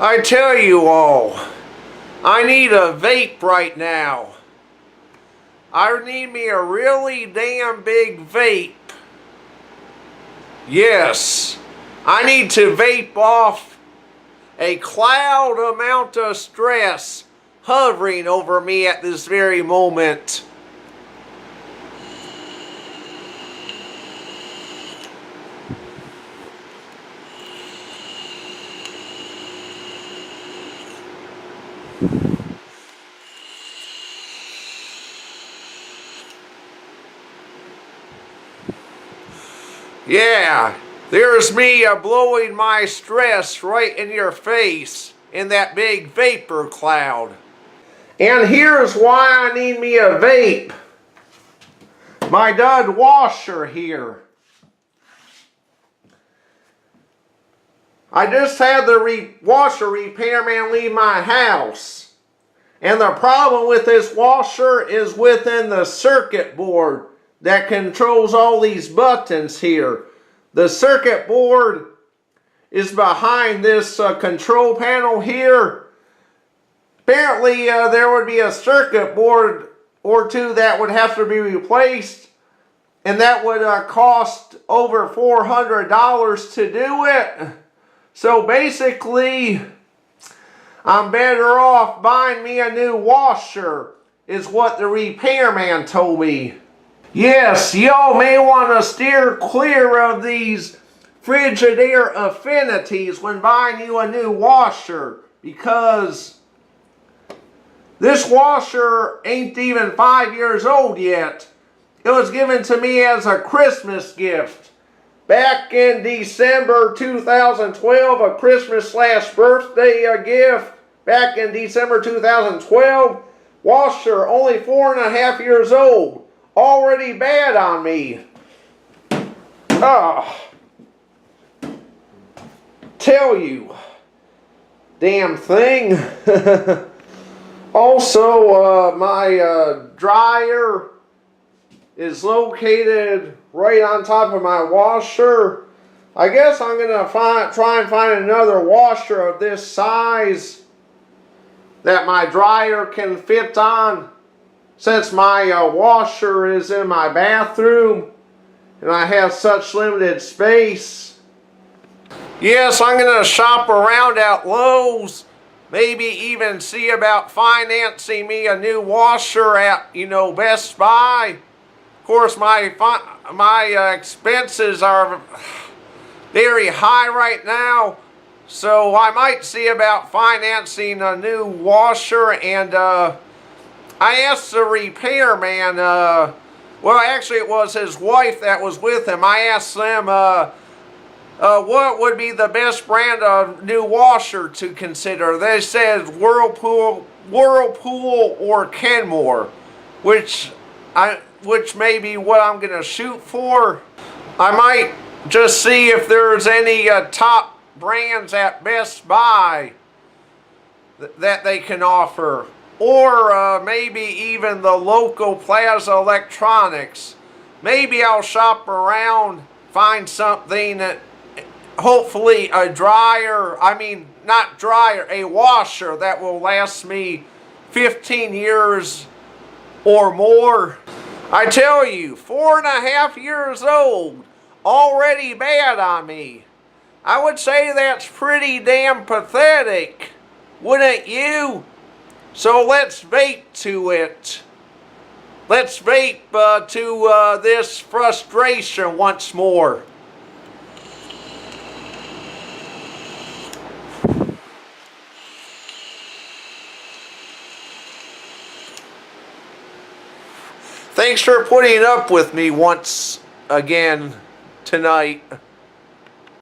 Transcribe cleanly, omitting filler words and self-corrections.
I tell you all, I need a vape right now. I need me a really damn big vape. Yes, I need to vape off a cloud amount of stress hovering over me at this very moment. Yeah, there's me blowing my stress right in your face in that big vapor cloud. And here's why I need me a vape. My Dud washer here. I just had the washer repairman leave my house. And the problem with this washer is within the circuit board that controls all these buttons here. The circuit board is behind this control panel here. Apparently there would be a circuit board or two that would have to be replaced, and that would cost over $400 to do it. So basically, I'm better off buying me a new washer, is what the repairman told me. Yes, y'all may want to steer clear of these Frigidaire Affinities when buying you a new washer, because this washer ain't even 5 years old yet. It was given to me as a Christmas gift back in December 2012, a Christmas/birthday gift back in December 2012. Washer only 4.5 years old. Already bad on me. Tell you, damn thing. Also, my dryer is located right on top of my washer. I guess I'm gonna try and find another washer of this size that my dryer can fit on, since my washer is in my bathroom and I have such limited space. Yes, I'm going to shop around at Lowe's, maybe even see about financing me a new washer at, Best Buy. Of course, my expenses are very high right now, so I might see about financing a new washer. And I asked the repairman, well, actually it was his wife that was with him. I asked them what would be the best brand of new washer to consider. They said Whirlpool or Kenmore, which may be what I'm going to shoot for. I might just see if there's any top brands at Best Buy that they can offer. Or maybe even the local Plaza Electronics. Maybe I'll shop around, find something that, hopefully a washer that will last me 15 years or more. I tell you, 4.5 years old, already bad on me. I would say that's pretty damn pathetic, wouldn't you? So let's vape to it. Let's vape to this frustration once more. Thanks for putting up with me once again tonight.